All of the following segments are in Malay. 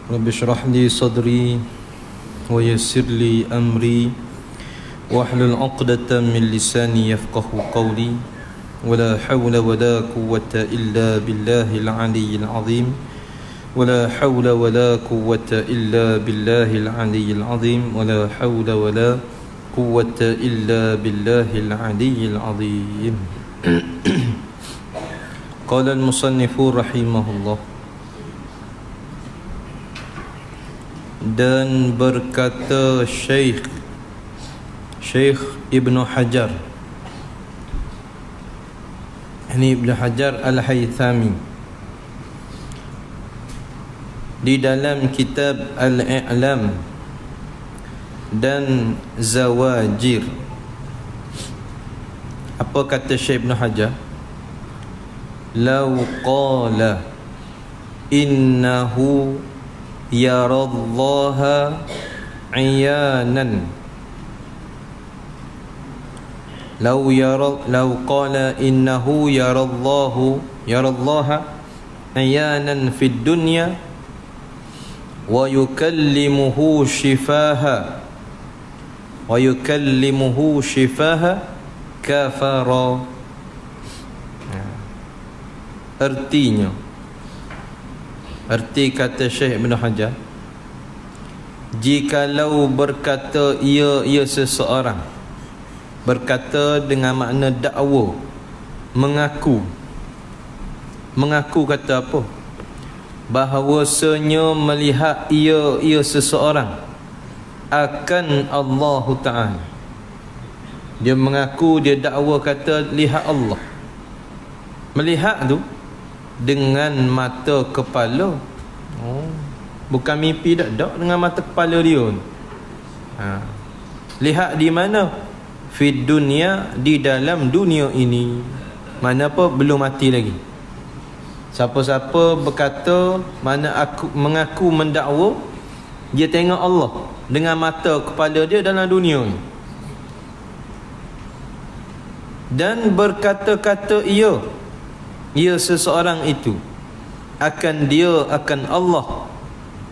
Rabbi shrah li sadri wa yassir li amri wahlul 'uqdatam min lisani yafqahu qawli wala hawla wala quwwata illa billahil 'aliyyil 'azim wala hawla wala quwwata illa billahil 'aliyyil 'azim wala hawla wala quwwata illa billahil 'aliyyil 'azim. Qala al-musannifu rahimahullah, dan berkata Syekh Ibnu Hajar, ini Ibnu Hajar Al-Haythami, di dalam kitab Al-I'lam dan Zawajir. Apa kata Syekh Ibnu Hajar? Lau qala innahu yarallaha iyanan, lau qala innahu yarallaha iyanan fid dunya wa yukallimuhu shifaha kafara. Arti kata Syekh Ibn Hajar, jikalau berkata ia seseorang, berkata dengan makna dakwa, mengaku kata apa? Bahawasanya melihat ia seseorang akan Allah Ta'ala. Dia mengaku, dia dakwa kata lihat Allah. Melihat tu dengan mata kepala. Bukan mimpi dak dengan mata kepala dia. Lihat di mana? Fid dunia, di dalam dunia ini. Mana apa? Belum mati lagi. Siapa-siapa berkata, mana aku mengaku mendakwa, dia tengok Allah dengan mata kepala dia dalam dunia ni. Dan berkata-kata ia seseorang itu akan Allah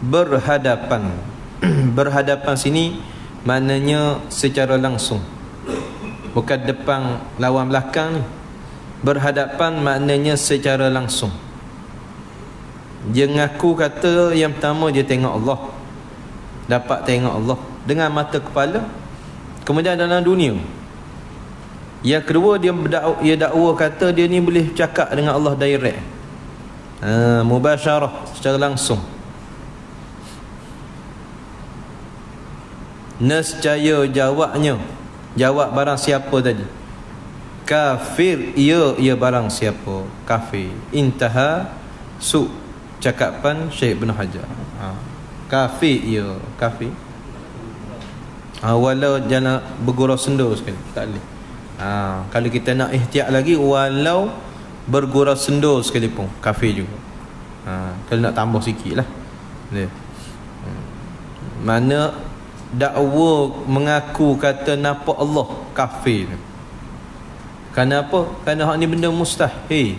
berhadapan. Berhadapan sini maknanya secara langsung, bukan depan lawan belakang ni. Berhadapan maknanya secara langsung. Dia ngaku kata yang pertama dia tengok Allah, dapat tengok Allah dengan mata kepala, kemudian dalam dunia. Yang kedua, dia dakwa kata dia ni boleh cakap dengan Allah direct, mubasyarah, secara langsung. Nescaya jawab barang siapa tadi? Kafir ia barang siapa? Kafir. Intaha cakapan Syekh Ibn Hajar. Kafir kafir. Walau jangan bergurau sendur sekali, tak boleh. Kalau kita nak ihtiyat lagi, walau bergurau sendur sekalipun kafir juga. Kalau nak tambah sikit lah. Mana dakwa mengaku kata nampak Allah, kafir. Kenapa? Kerana hak ni benda mustahil.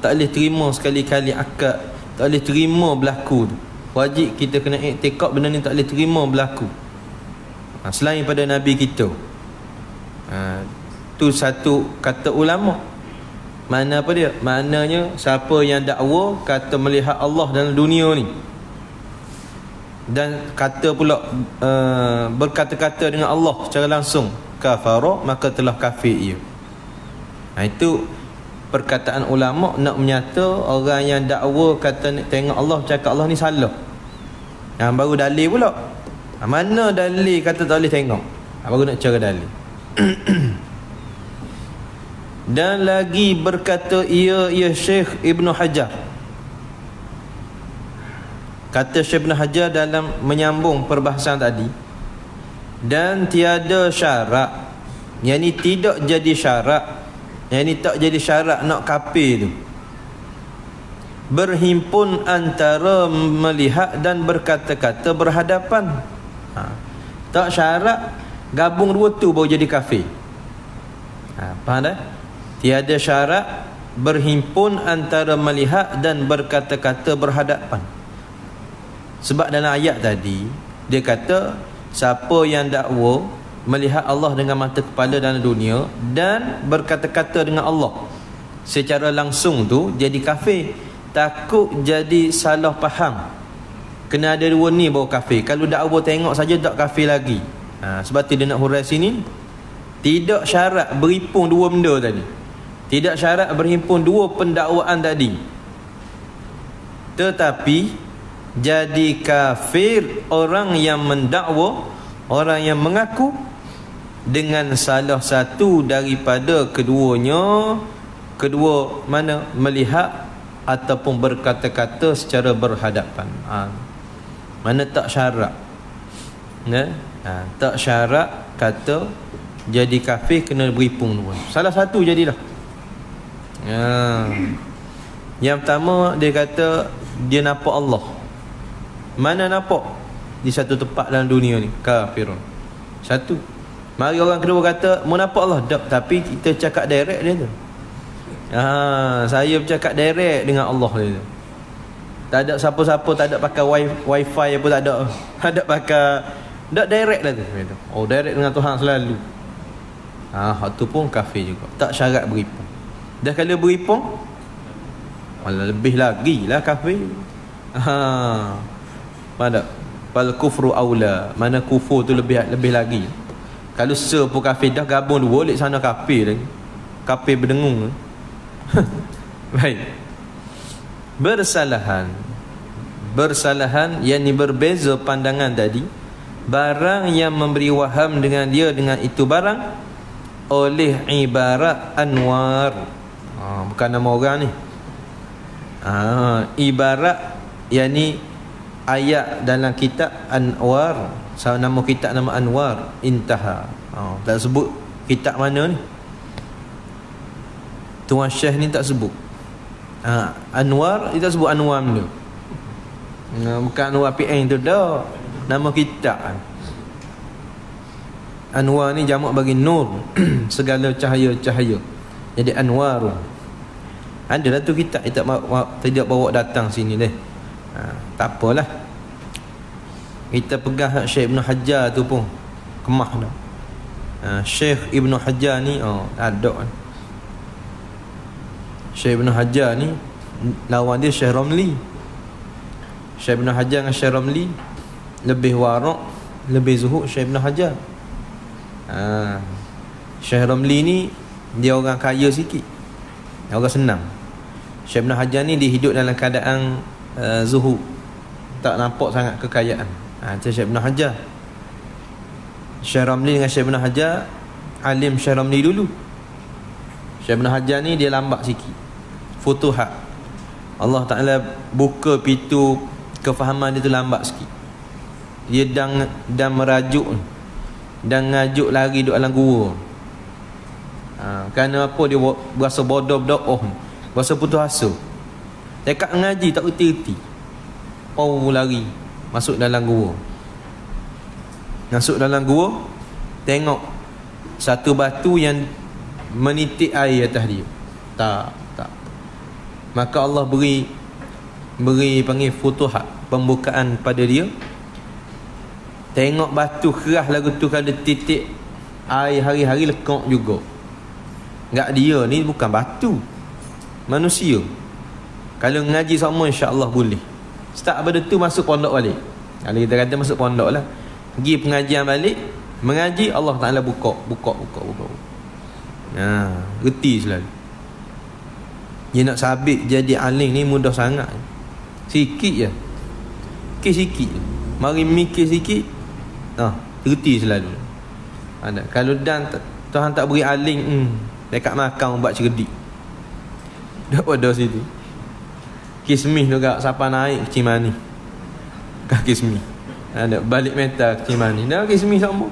Tak boleh terima sekali-kali akad, tak boleh terima berlaku tu. Wajib kita kena iktikad benda ni tak boleh terima berlaku selain pada Nabi kita. Tu satu kata ulama. Mana apa dia? Maknanya siapa yang dakwa kata melihat Allah dalam dunia ni, dan kata pula berkata-kata dengan Allah secara langsung, kafara, maka telah kafir ia. Itu perkataan ulama nak menyata orang yang dakwa kata tengok Allah, cakap Allah ni salah. Yang baru dalil pula. Mana dalil kata tak boleh tengok? Baru nak cara dalil. Dan lagi berkata ia Syekh Ibn Hajar. Kata Syekh Ibn Hajar dalam menyambung perbahasan tadi, dan tiada syarat, yang ni tidak jadi syarat, yang ni tak jadi syarat nak kafir tu, berhimpun antara melihat dan berkata-kata berhadapan. Tak syarat gabung dua tu baru jadi kafir. Faham tak? Tiada syarat berhimpun antara melihat dan berkata-kata berhadapan. Sebab dalam ayat tadi dia kata siapa yang dakwa melihat Allah dengan mata kepala dalam dunia dan berkata-kata dengan Allah secara langsung tu jadi kafir. Takut jadi salah faham. Kena ada dua ni baru kafir. Kalau dakwa tengok saja tak kafir lagi. Sebab tu dia nak hurai sini. Tidak syarat berhimpun dua benda tadi. Tidak syarat berhimpun dua pendakwaan tadi. Tetapi jadi kafir orang yang mendakwa, orang yang mengaku dengan salah satu daripada keduanya. Kedua mana? Melihat ataupun berkata-kata secara berhadapan. Mana tak syarat. Tak syarat kata jadi kafir kena berhimpun dua. Salah satu jadilah. Yang pertama dia kata dia nampak Allah. Mana nampak? Di satu tempat dalam dunia ni, kafirun. Satu. Mari orang kedua kata mau nampak Allah. Tak, tapi kita cakap direct dia tu. Saya bercakap direct dengan Allah dia tu. Tak ada siapa-siapa, tak ada pakai wifi apa, tak ada. Tak ada pakai, tak direct lah tu. Oh, direct dengan Tuhan selalu. Hak tu pun kafir juga. Tak syarat berhimpun. Dah kalau berhimpun, lebih lagi lah kafir. Mana? Fal kufru aula. Mana kufur tu lebih lagi. Kalau sepuluh kafir dah gabung dua, lek sana kafir lagi. Kafir berdengung. Baik. Bersalahan yakni berbeza pandangan tadi. Barang yang memberi waham dengan dia dengan itu barang oleh ibarat anwar. Bukan nama orang ni. Ibarat yakni ayat dalam kitab Anwar. Nama kitab nama Anwar. Intaha. Tak sebut kitab mana ni. Tuan Syekh ni tak sebut. Anwar, dia tak sebut Anwar dulu. Bukan Anwar PN tu dah. Nama kitab. Anwar ni jamak bagi nur. Segala cahaya-cahaya. Jadi Anwar. Adalah tu kitab. Tidak bawa datang sini deh. Tak apalah. Kita pegang Syekh Ibn Hajar tu pun kemah dah. Syekh Ibn Hajar ni ada. Syekh Ibn Hajar ni lawan dia Syekh Ramli. Syekh Ibn Hajar dengan Syekh Ramli lebih warak, lebih zuhud Syekh Ibn Hajar. Syekh Ramli ni dia orang kaya sikit, orang senang. Syekh Ibn Hajar ni dia hidup dalam keadaan zuhud, tak nampak sangat kekayaan. Itu Syekh Ibn Hajar. Syekh Ramli dengan Syekh Ibn Hajar, alim Syekh Ramli dulu. Syekh Ibn Hajar ni dia lambat sikit. Futuhat, Allah Ta'ala buka pintu kefahaman dia tu lambat sikit. Dia dan merajuk dan ngajuk lari duduk dalam gua. Kerana apa? Dia berasa bodoh, berasa putus asa. Dekat ngaji tak reti-reti, lari masuk dalam gua. Masuk dalam gua, tengok satu batu yang menitik air atas dia. Tak. Maka Allah beri panggil futuhat, pembukaan pada dia. Tengok batu keras lagu tu, kalau titik air hari-hari lekak juga. Enggak, dia ni bukan batu, manusia. Kalau ngaji sama insya-Allah boleh. Start pada tu masuk pondok balik. Kalau kita kata masuk pondok lah, pergi pengajian balik, mengaji, Allah Ta'ala buka. Reti selalu. Dia nak sabit jadi alim ni mudah sangat. Sikit je. Sikit. Mari mikir sikit, reti selalu. Kalau dan Tuhan tak beri alim, dekat makan buat cerdik. Dah pada situ. Kismis juga siapa naik kecil mani. Kismis. Balik mental kecil mani. Dah kismis sama.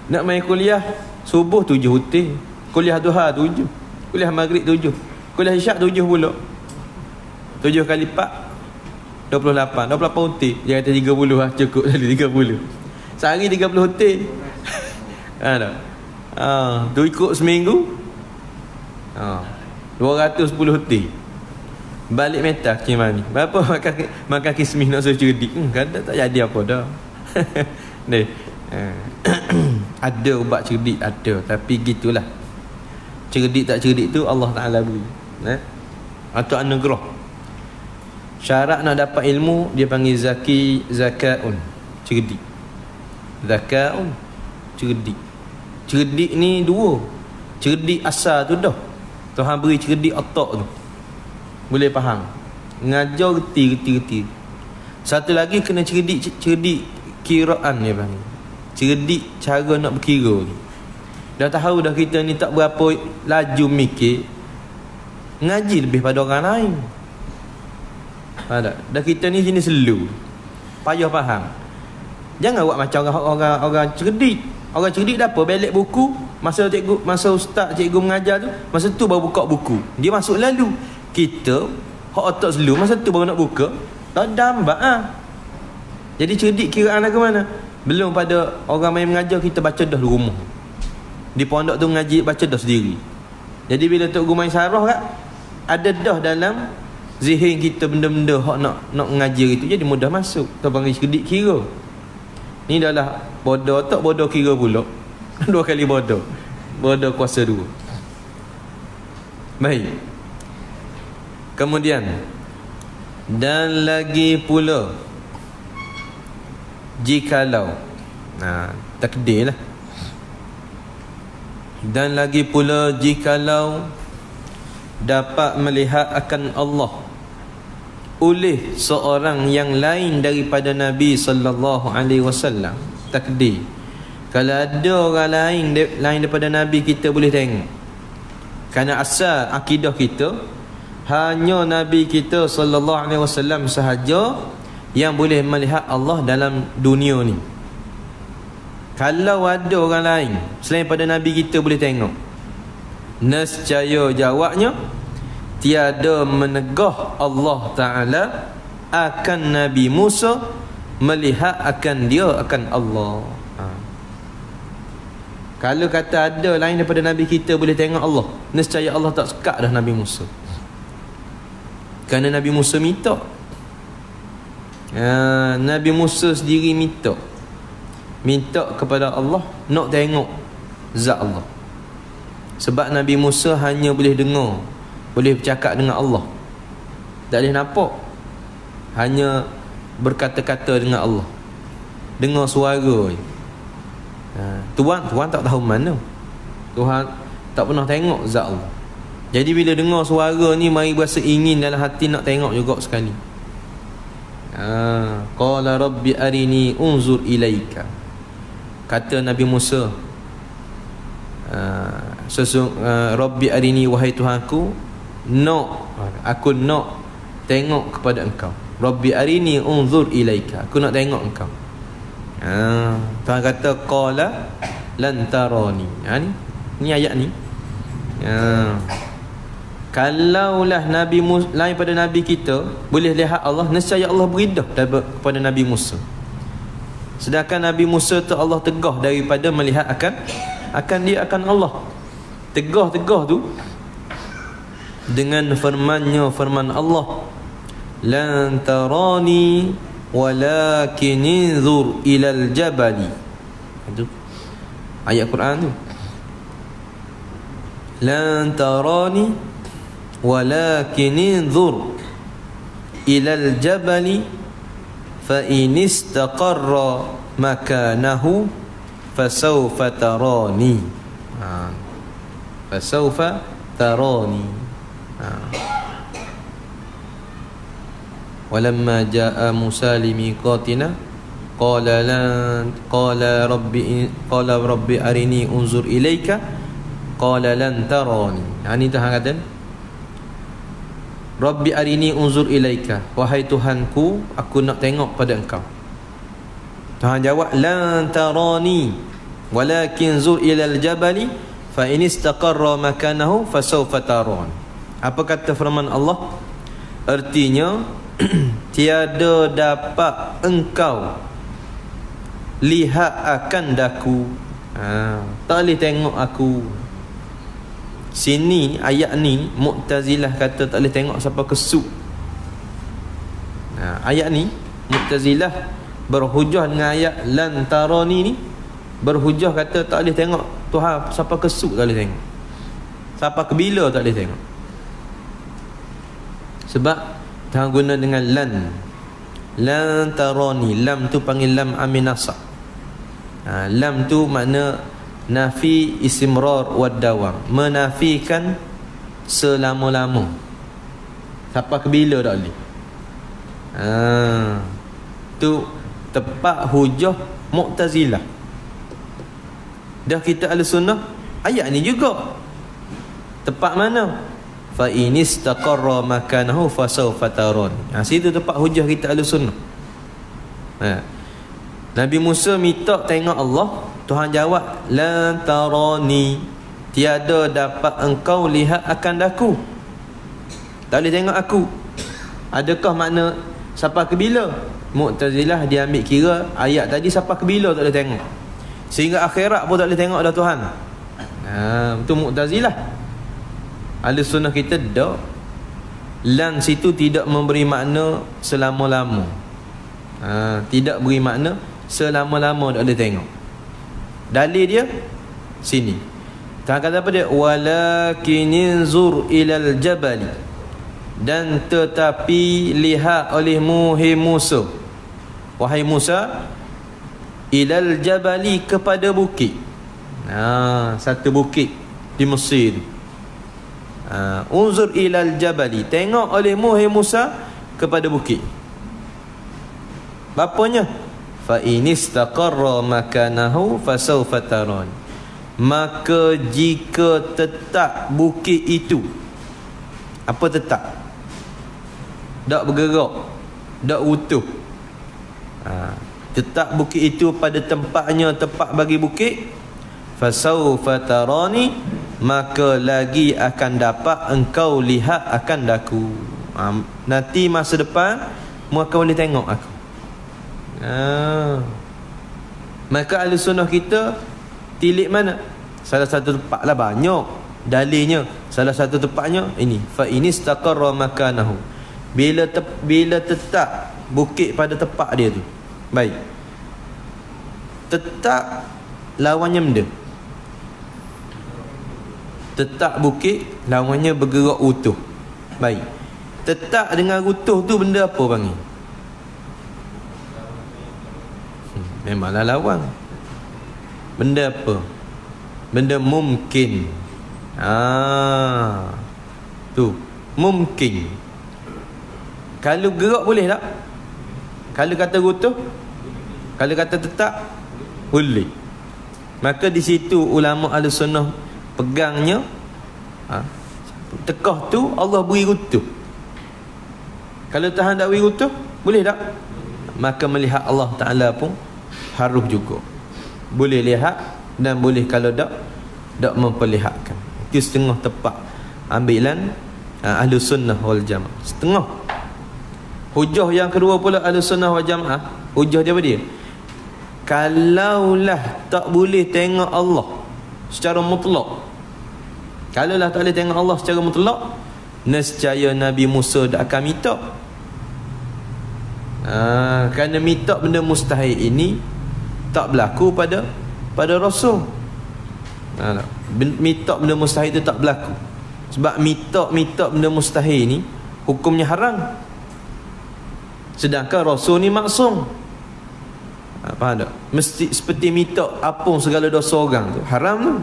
Nak main kuliah subuh 7 hotel. Kuliah duha 7. Kuliah maghrib 7. Kuliah isyak 7 pula. 7 kali 4 28 hotel. Dia kata 30 lah, cukup tadi 30. Sehari 30 hotel. Tu ikut seminggu 210 hotel. Balik metal gimana ni? Berapa makan kismis nak suruh cerdik? Kadang tak jadi apa dah. Ni. Ada ubat cerdik ada, tapi gitulah. Cerdik tak cerdik tu Allah Taala beri. Atau anugerah. Syarat nak dapat ilmu dia panggil zakaun, cerdik. Zakaun, cerdik. Cerdik ni dua. Cerdik asal tu dah. Tuhan beri cerdik otak tu. Boleh faham. Ngajar reti. Satu lagi kena cerdik kiraan dia panggil. Cerdik cara nak berkira ni. Dah tahu dah kita ni tak berapa laju mikir, ngaji lebih pada orang lain. Faham tak? Dah kita ni sini selu, payah faham. Jangan buat macam orang cerdik. Orang cerdik dah apa? Belik buku. Masa ustaz cikgu mengajar tu, masa tu baru buka buku. Dia masuk lalu. Kita hak otak selu, masa tu baru nak buka. Tak dampak Jadi cerdik kiraan ke mana? Belum pada orang main mengajar, kita baca dah di rumah. Di pondok tu ngaji baca dah sendiri. Jadi bila Tok Guru main sarah kat, ada dah dalam zihin kita benda-benda hak nak mengajar itu, jadi mudah masuk. Kita panggil cerdik kira. Ni dah lah bodoh tak bodoh kira pula. Dua kali bodoh. Bodoh kuasa dua. Baik. Kemudian dan lagi pula jikalau takdir lah. Dan lagi pula jikalau dapat melihat akan Allah oleh seorang yang lain daripada Nabi sallallahu alaihi wasallam, takdir. Kalau ada orang lain daripada Nabi, kita boleh tengok. Kerana asal akidah kita hanya Nabi kita sallallahu alaihi wasallam sahaja yang boleh melihat Allah dalam dunia ni. Kalau ada orang lain selain pada Nabi kita boleh tengok, nescaya jawabnya tiada menegah Allah Ta'ala akan Nabi Musa melihat akan dia akan Allah. Kalau kata ada lain daripada Nabi kita boleh tengok Allah, nescaya Allah tak sekat dah Nabi Musa. Kerana Nabi Musa minta. Nabi Musa sendiri minta kepada Allah nak tengok zat Allah. Sebab Nabi Musa hanya boleh dengar, boleh bercakap dengan Allah, tak boleh nampak. Hanya berkata-kata dengan Allah, dengar suara. Tuhan tak tahu mana. Tuhan tak pernah tengok zat Allah. Jadi bila dengar suara ni, mari berasa ingin dalam hati nak tengok juga sekali. Qala rabbi arini unzur ilaika. Kata Nabi Musa, Rabbi arini, wahai Tuhanku, aku nak tengok kepada engkau. Rabbi arini unzur ilaika, aku nak tengok engkau. Tuhan kata qala lan tarani. Ni ayat ni. Kalaulah Nabi Musa lain pada Nabi kita boleh lihat Allah, nescaya Allah beridah kepada Nabi Musa. Sedangkan Nabi Musa tu Allah tegah daripada melihat akan dia akan Allah. Tegah tu dengan firman Allah, lan tarani walakin inzur ilal jabali. Itu ayat Quran tu. Lan tarani walakin inzur ilal jabali fa in istaqarra makanahu fasawfa tarani. Fasawfa tarani. Walamma jaa Musa limiqatina qala rabbi arini unzur ilaika qala lan tarani. Ini Tuhan kata, Rabbi arini unzur ilaika, wahai Tuhanku, aku nak tengok pada engkau. Tuhan jawab, lan tarani walakin zur ilal jabali fa in istaqarra makanahu fasawfa taran. Apa kata firman Allah? Artinya tiada dapat engkau lihat akan daku. Tak boleh tengok aku. Sini ayat ni Mu'tazilah kata tak boleh tengok siapa kesuk. Ayat ni Mu'tazilah berhujah dengan ayat lan tarani ni, berhujah kata tak boleh tengok Tuhan siapa kesuk, tak boleh tengok siapa kebila, tak boleh tengok. Sebab Tuhan guna dengan lan tarani. Lam tu panggil lam aminasa. Lam tu makna nafi istimrar wad dawam, menafikan selama-lama. Siapa kebila tak boleh. Tu tepat hujah Mu'tazilah. Dah kita Ahlussunnah ayat ni juga tepat mana? Fa inistaqarra makanahu fasawfa taron. Situ tepat hujah kita Ahlussunnah. Nabi Musa minta tengok Allah, Tuhan jawab la tarani, tiada dapat engkau lihat akan daku, tak boleh tengok aku. Adakah makna siapa ke bila? Mu'tazilah dia ambil kira ayat tadi siapa ke bila tak boleh tengok, sehingga akhirat pun tak boleh tengok dah Tuhan. Itu Mu'tazilah. Ahlussunnah kita tak. Lan situ tidak memberi makna selama-lama. Tidak beri makna selama-lama tak boleh tengok. Dalil dia sini. Tuhan kata apa dia? Walakininzur ilal jabali, dan tetapi lihat olehmu hai Musa, wahai Musa, ilal jabali, kepada bukit. Satu bukit di Mesir. Unzur ilal jabali, tengok olehmu hai Musa kepada bukit. Bapanya? Fa inistaqarra makanahu fasawfa taron. Maka jika tetap bukit itu, apa tetap? Tak bergerak, tak utuh. Tetap bukit itu pada tempatnya, tepat bagi bukit. Fasawfa tarani, maka lagi akan dapat engkau lihat akan daku. Nanti masa depan maka boleh tengok aku. Maka Ahlussunnah kita tilik mana? Salah satu tempat lah, banyak dalilnya. Salah satu tempatnya ini, fa inistaqarra makanahu, bila tetap bukit pada tempat dia tu. Baik, tetap lawannya benda. Tetap bukit lawannya bergerak utuh. Baik, tetap dengan utuh tu benda apa panggil? Memanglah lawan. Benda apa? Benda mungkin. Tu mungkin. Kalau gerak boleh tak? Kalau kata utuh, kalau kata tetap boleh. Maka di situ ulama Ahlussunnah pegangnya, tekah tu Allah beri utuh. Kalau Tuhan tak beri utuh, boleh tak? Maka melihat Allah Ta'ala pun harus juga boleh lihat, dan boleh kalau tak memperlihatkan. Itu setengah tepat ambilan Ahlussunnah wal Jamaah. Setengah. Hujah yang kedua pula Ahlussunnah wal Jamaah, hujah dia apa dia? Kalaulah tak boleh tengok Allah secara mutlak, kalaulah tak boleh tengok Allah secara mutlak, nescaya Nabi Musa tak akan minta. Kerana minta benda mustahil ini tak berlaku pada Rasul. Minta benda mustahil itu tak berlaku. Sebab minta benda mustahil ni hukumnya haram. Sedangkan Rasul ni maksum. Faham tak? Mesti seperti minta apung segala dosa orang tu haram tu.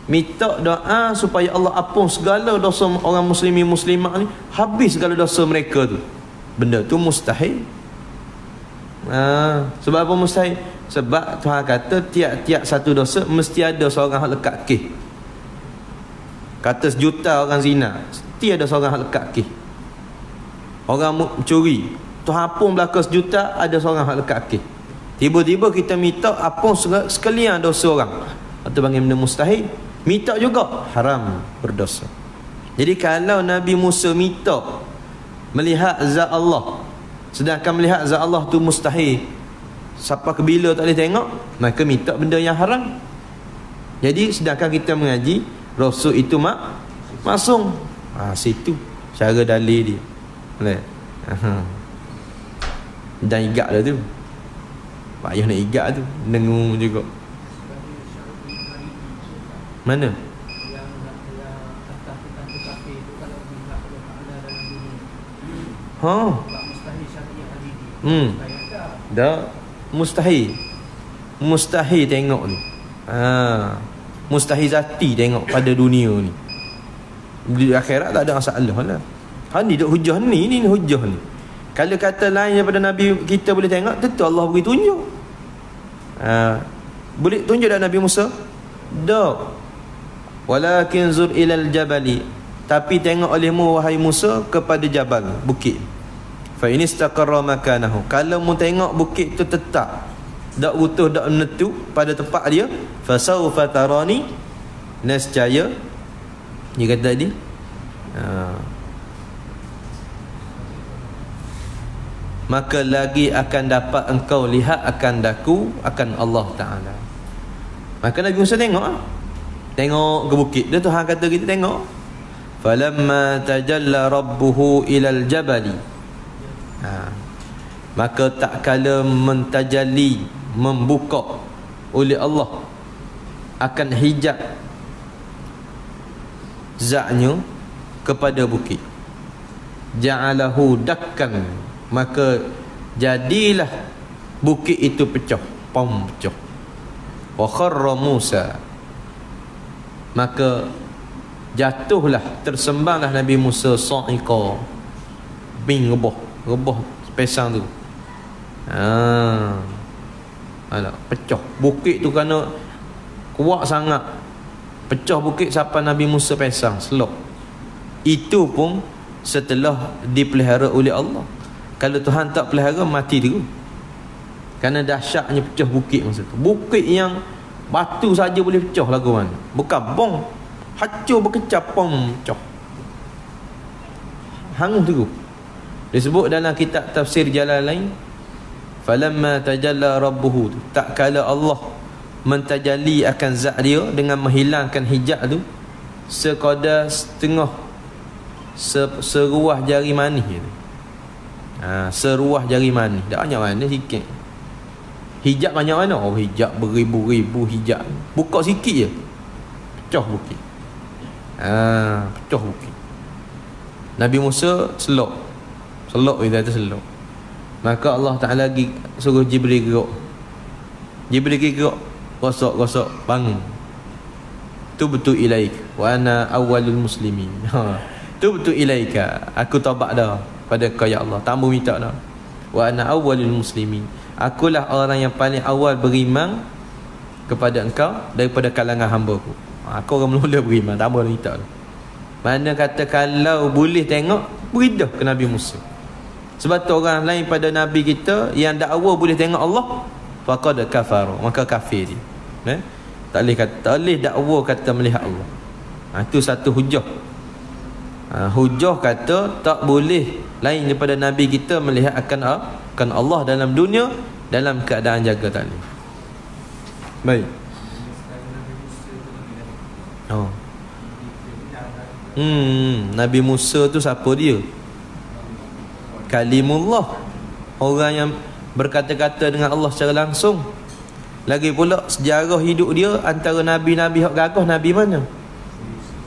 Minta doa supaya Allah apung segala dosa orang muslimin muslimat ni, habis segala dosa mereka tu, benda tu mustahil. Sebab apa mustahil? Sebab Tuhan kata tiap-tiap satu dosa mesti ada seorang hak lekat kes. Kata 1 juta orang zina, mesti ada seorang hak lekat kes. Orang mencuri, Tuhan apung belaka 1 juta, ada seorang hak lekat kes. Tiba-tiba kita minta apung sekalian dosa orang, atau panggil benda mustahil. Minta juga haram, berdosa. Jadi kalau Nabi Musa minta melihat zat Allah, sedangkan melihat zat Allah tu mustahil, siapa ke bila tak boleh tengok, maka minta benda yang haram. Jadi sedangkan kita mengaji Rasul itu masung. Situ cara dalil dia. Boleh. Dan igak dah tu. Payah nak igak tu. Dengung juga. Mana? Dah mustahil tengok ni. Mustahil zati tengok pada dunia ni. Di akhirat tak ada masalah lah. Ni duk hujah ni hujah ni. Kalau kata lain daripada Nabi kita boleh tengok, tentu Allah beri tunjuk. Boleh tunjuk dak Nabi Musa? Tak. Walakin zur ilal jabali, tapi tengok olehmu wahai Musa kepada jabal, bukit. Fa in istaqarra makanahu, kalau mu tengok bukit tu tetap, dak utuh dak menetu pada tempat dia, fa sawfa tarani, nescaya dia kata dia maka lagi akan dapat engkau lihat akan daku akan Allah Ta'ala. Maka Nabi Musa tengok ke bukit dia. Tuhan kata kita tengok, falamma tajalla rabbuhu ilal jabali, maka tak kala mentajalli, membuka oleh Allah akan hijab zatnya kepada bukit, ja'alahu dakkan, maka jadilah bukit itu pecah, pecah. Wa kharra Musa, maka jatuhlah, tersembanglah Nabi Musa sa'iqa, bing rebah pesang tu. Pecah bukit tu kerana kuat sangat. Pecah bukit sampai Nabi Musa pesang selok. Itu pun setelah dipelihara oleh Allah. Kalau Tuhan tak pelihara, mati dia. Kerana dahsyatnya pecah bukit masa tu. Bukit yang batu saja boleh pecah lagu mana. Bukan bong, hancur berkecap, pecah. Hangus tu. Disebut dalam kitab tafsir Jalalain, falamma tajalla rabbuhu, tak kala Allah mentajalli akan zat dia dengan menghilangkan hijab tu, sekadar setengah seruah jari manis tu. Seruah jari manis. Tak banyak mana sikit. Hijab banyak mana? Hijab beribu-ribu hijab. Buka sikit je, pecah bukit. Pecah bukit. Nabi Musa selok dia tu selok. Maka Allah Ta'ala suruh Jibril gerak. Jibril gerak, gosok bangun. Tubtu ilaik wa ana awwalul muslimin. Tubtu ilaika, aku taubat dah pada kau ya Allah, tak mau minta dah. Wa ana awwalul muslimin, akulah orang yang paling awal beriman kepada engkau daripada kalangan hamba-Ku. Aku orang mula beriman, tak mau minta dah. Mana kata kalau boleh tengok, beri dah ke Nabi Musa. Sebab tu orang lain pada Nabi kita yang dakwa boleh tengok Allah, faqad kafara, maka kafir dia. Tak boleh dakwa kata melihat Allah. Itu satu hujah. Hujah kata tak boleh lain daripada Nabi kita melihat akan Allah dalam dunia dalam keadaan jaga taklif. Baik. Nabi Musa tu siapa dia? Kalimullah, orang yang berkata-kata dengan Allah secara langsung. Lagi pula sejarah hidup dia antara nabi-nabi hak gagah, nabi mana?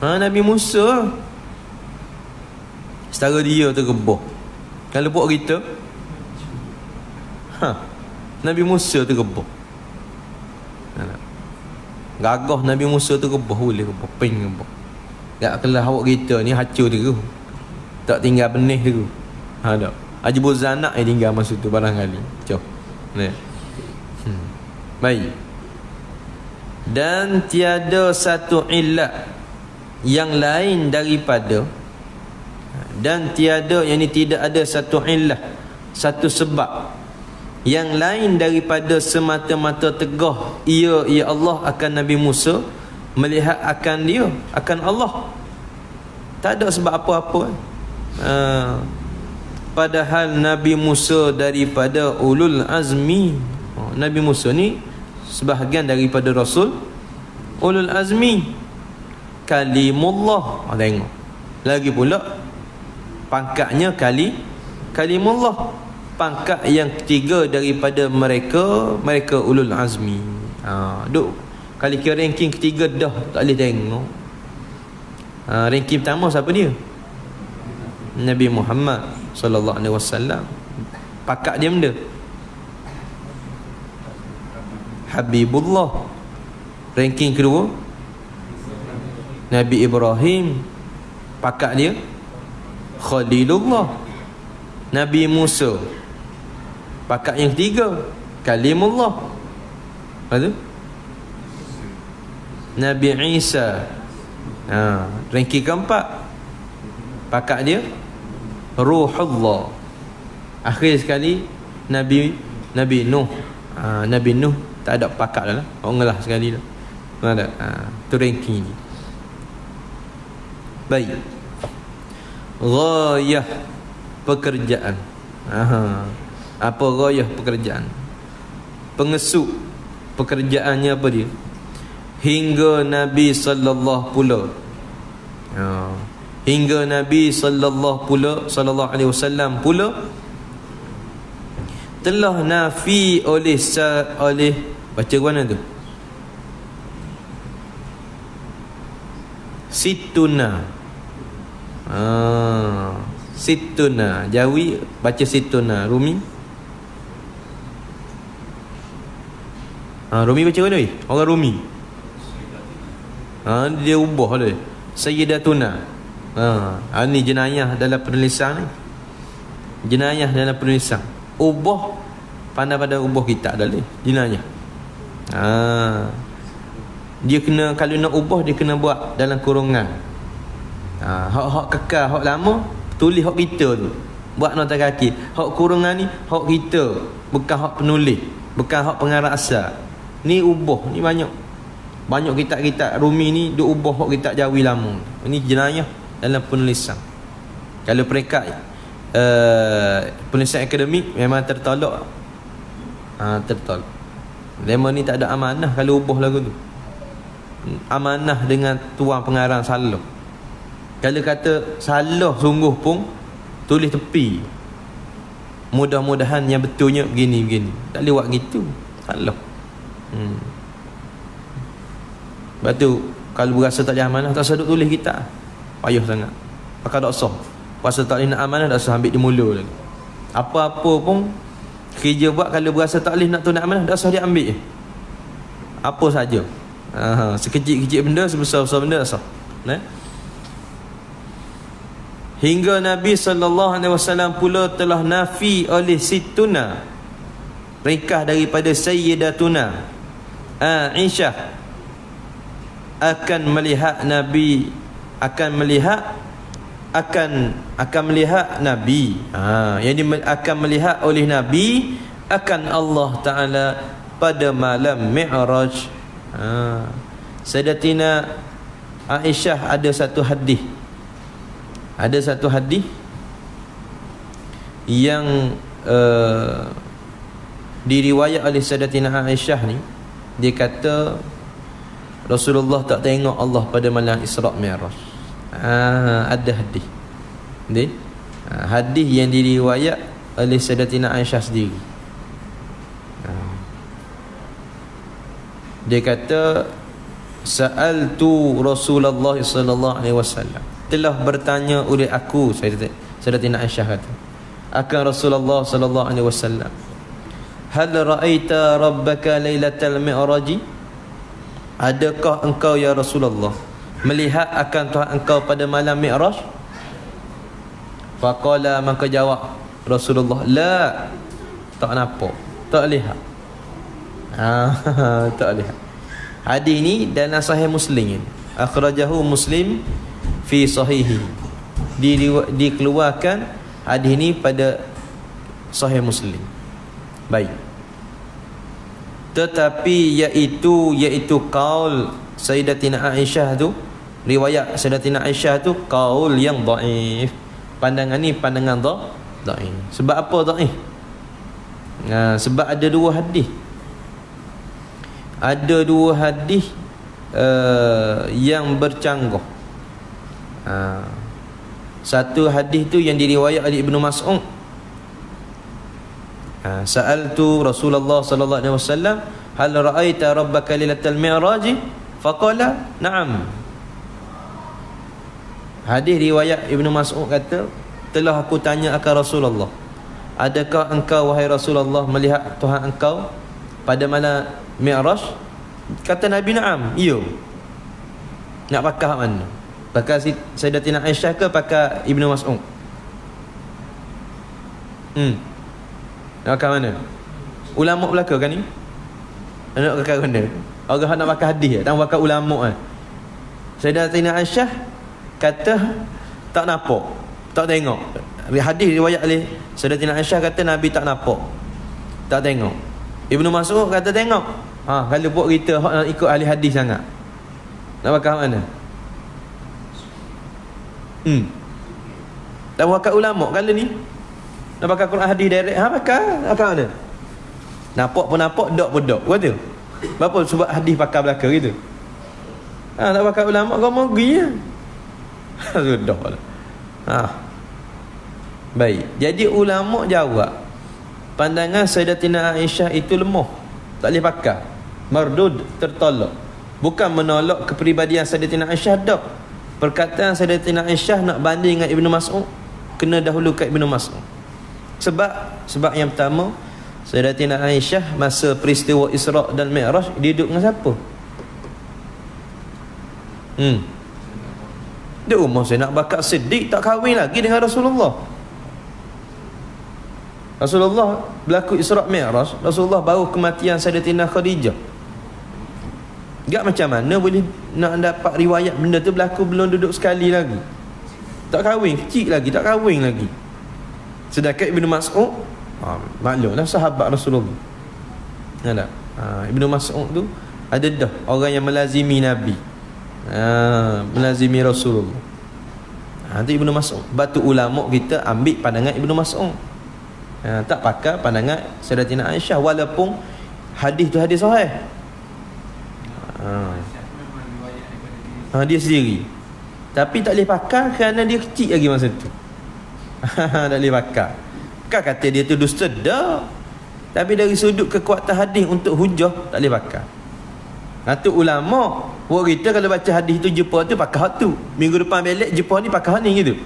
Nabi Musa. Setara dia tergebah. Kalau buat kita, Nabi Musa tergebah. Gagah Nabi Musa tergebah, boleh gebah, ping gebah. Tak kelah awak kita ni hancur tu. Tak tinggal benih tu. Tak. Haji Buzanak yang tinggal masa tu barangkali. Baik. Dan tiada satu illat yang lain daripada, dan tiada, yang ini tidak ada satu illah, satu sebab yang lain daripada semata-mata tegah ia Allah akan Nabi Musa melihat akan dia, akan Allah. Tak ada sebab apa-apa. Padahal Nabi Musa daripada ulul azmi. Nabi Musa ni sebahagian daripada Rasul ulul azmi. kalimullah. Tengok. Lagi pula pangkatnya kalimullah. Pangkat yang ketiga daripada mereka ulul azmi. Duk kali kira ranking ketiga dah tak boleh tengok. Ranking pertama siapa dia? Nabi Muhammad sallallahu alaihi wasallam. Pangkat dia benda Habibullah. Ranking kedua Nabi Ibrahim. Pangkat dia Khalilullah. Nabi Musa. Pangkat yang ketiga kalimullah. Lepas tu Nabi Isa. Ranking keempat pangkat dia Ruhullah. Akhir sekali Nabi Nuh. Nabi Nuh tak ada pangkat dah lah. Orang lah sekali dah. Ada. Tu ranking ni. Baik. Ghayah pekerjaan. Apa ghayah pekerjaan? Pengesuk pekerjaannya apa dia? Hingga Nabi sallallahu pula. Hingga Nabi sallallahu alaihi wasallam pula telah nafi oleh baca mana tu? Situna. Situna. Jawi baca situna. Rumi. Rumi baca mana? Orang Rumi. Dia ubah dia. Sayyidatuna. Ni jenayah dalam penulisan ni. Jenayah dalam penulisan. Ubah pandai pada ubah kita dah ni. Jenayah. Dia kena, kalau nak ubah dia kena buat dalam kurungan. Hak kekal, hak lama tulis hak kita tu. Buat nota kaki. Hak kurungan ni hak kita, bukan hak penulis, bukan hak pengarang asal. Ni ubah, ni banyak kitab-kitab Rumi ni dia ubah hak kitab Jawi lama. Ini jenayah dalam penulisan. Kalau peringkat penulisan akademik memang tertolak. Tertolak. Lemah ni tak ada amanah kalau ubah lagu tu. Amanah dengan tuan pengarang salah. Kalau kata salah sungguh pun tulis tepi. Mudah-mudahan yang betulnya begini. Tak boleh buat gitu. Salah. Lepas tu kalau berasa tak ada amanah, tak usah duk tulis kita. Payah sangat. Pakai tak usah. Rasa tak boleh nak amanah, tak usah ambil di mula lagi. Apa-apa pun kerja buat, kalau berasa tak boleh nak tunai amanah, tak usah dia ambil. Apa saja. Sekecil-kecil benda, sebesar-besar benda, tak usah. Hingga Nabi SAW pula telah nafi oleh situna, ringkas daripada Sayyidatuna Aisyah, akan melihat Nabi, akan melihat Nabi, yang akan melihat oleh Nabi akan Allah Ta'ala pada malam Mi'raj. Sayyidatina Aisyah ada satu hadis yang diriwayat oleh Sayyidatina Aisyah ni. Dia kata Rasulullah tak tengok Allah pada malam Isra' Mi'raj. Ada hadis. Hadis yang diriwayat oleh Sayyidatina Aisyah sendiri. Dia kata sa'altu Rasulullah sallallahu alaihi wasallam, telah bertanya oleh aku, Sayyidatina Aisyah kata, akan Rasulullah sallallahu alaihi wasallam, hal ra'aita rabbaka lailatal mi'raj? Adakah engkau ya Rasulullah melihat akan Tuhan engkau pada malam Mi'raj? Faqala, maka jawab Rasulullah, la, tak nampak, tak lihat. Tak lihat. Hadis ni dalam Sahih Muslim, akhrajahu Muslim fi sahihi, dikeluarkan hadis ni pada Sahih Muslim. Baik. Tetapi iaitu qaul Sayyidatina Aisyah tu, riwayat Sayyidatina Aisyah tu qaul yang dhaif. Pandangan ni pandangan dhaif. Sebab apa dhaif? Sebab ada dua hadis. Ada dua hadis yang bercanggah. Satu hadis tu yang diriwayat oleh Ibnu Mas'ud. Sa'altu Rasulullah sallallahu alaihi wasallam, hal ra'aita rabbaka lailatal mi'raj? Faqala na'am. Hadis riwayat Ibnu Mas'ud kata, telah aku tanya akan Rasulullah, adakah engkau wahai Rasulullah melihat Tuhan engkau pada malam Mi'raj? Kata Nabi, na'am, ya. Nak pakai mana? Pakai Sayyidatina Aisyah ke pakai Ibnu Mas'ud? Nak pakai mana? Ulama belaka kan ni? Nak pakai mana? Orang nak pakai hadis, tak pakai ulama kan? Sayyidatina Aisyah kata tak nampak, tak tengok. Hadis riwayat oleh Sayyidatina Aisyah kata Nabi tak nampak, tak tengok. Ibnu Mas'ud kata tengok. Kalau buat kita nak ikut ahli hadis sangat, nak pakai mana? Tak pakai ulama kalau ni. Nak pakai Quran hadis direct, pakai mana? Nampak pun nampak, dok pun dok. Kata berapa sebab hadis pakai belaka gitu. Tak pakai ulama kau mau pergi ya. Sudahlah. Baik. Jadi ulama jawab, pandangan Sayyidatina Aisyah itu lemah, tak boleh pakai. Mardud, tertolak. Bukan menolak kepribadian Sayyidatina Aisyah, tak. Perkataan Sayyidatina Aisyah nak banding dengan Ibnu Mas'ud, kena dahulu kat Ibnu Mas'ud. Sebab yang pertama, Sayyidatina Aisyah masa peristiwa Isra' dan Mi'raj dia duduk dengan siapa? Dia umur saya nak bakar Siddiq, tak kahwin lagi dengan Rasulullah. Rasulullah berlaku Isra' Mi'raj, Rasulullah baru kematian Sayyidatina Khadijah. Tak macam mana boleh nak dapat riwayat benda tu berlaku belum duduk sekali lagi, tak kahwin, kecil lagi, tak kahwin lagi. Sedangkan Ibnu Mas'ud, maklumlah sahabat Rasulullah. Ibnu Mas'ud tu ada dah orang yang melazimi Nabi, melazimi Rasulullah. Itu Ibnu Mas'ud. Batu ulama kita ambil pandangan Ibnu Mas'ud, tak pakai pandangan Sayyidatina Aisyah, walaupun hadis tu hadis sahih. Dia sendiri, tapi tak boleh pakai kerana dia kecil lagi masa tu. Tak boleh pakai. Bukan kata dia tu dusta dah, tapi dari sudut kekuatan hadis untuk hujah tak boleh pakai. Tu ulama buat kita kalau baca hadis tu jumpa tu pakai hak tu, minggu depan belik jumpa ni pakai hak ni gitu.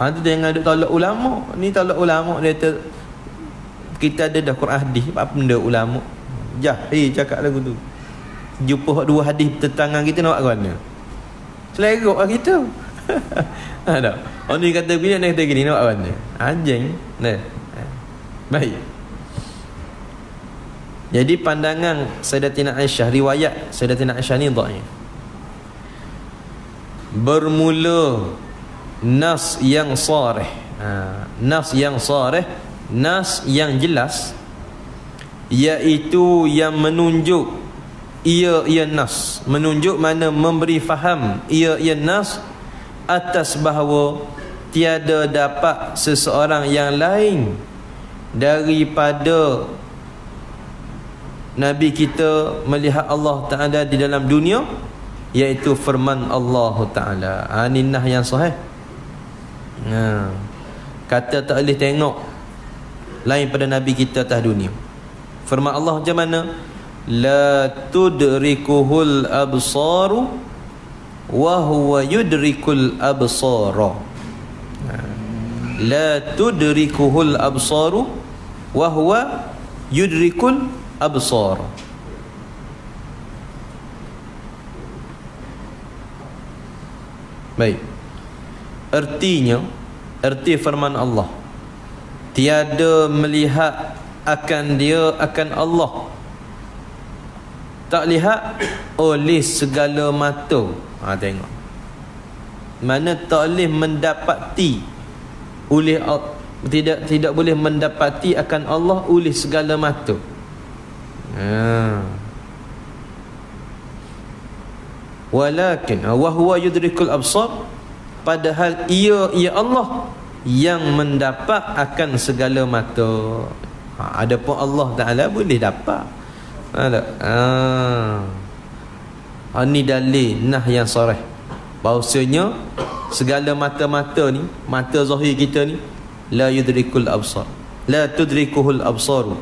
Tu jangan duk tolak ulama. Ni tolak ulama dia tu. Kita ada dah Quran hadis, apa benda ulama jahil cakap lagu tu. Jumpa hak dua hadis tentangan kita nak buat mana? Selerok lah kita. Tak. Orang ni kata bila nak kata gini, nak buat mana? Anjing. Baik. Jadi pandangan Sayyidatina Aisyah, riwayat Sayyidatina Aisyah ni dhaif. Bermula nas yang sarih. Nas yang sarih, nas yang jelas, iaitu yang menunjuk ia nas, menunjuk mana memberi faham ia nas atas bahawa tiada dapat seseorang yang lain daripada Nabi kita melihat Allah Ta'ala di dalam dunia, iaitu firman Allah Ta'ala. Ni nah yang sahih. Kata tak boleh tengok lain pada Nabi kita atas dunia. Firman Allah macam mana? La tudrikuhul absaru wa huwa yudrikul absara. La tudrikuhul absaru wa huwa yudrikul absara. Baik. Erti firman Allah, tiada melihat akan dia, akan Allah, tak lihat oleh segala mata. Tengok mana tak boleh mendapati oleh, tidak boleh mendapati akan Allah oleh segala mata. Walakin wa huwa yudrikul absar, padahal ia Allah yang mendapat akan segala mata. Adapun Allah Ta'ala boleh dapat. Ni dalil nah yang sarih bahawasanya segala mata-mata ni, mata zahir kita ni, la yudrikul absar, la tudrikuhul absaru,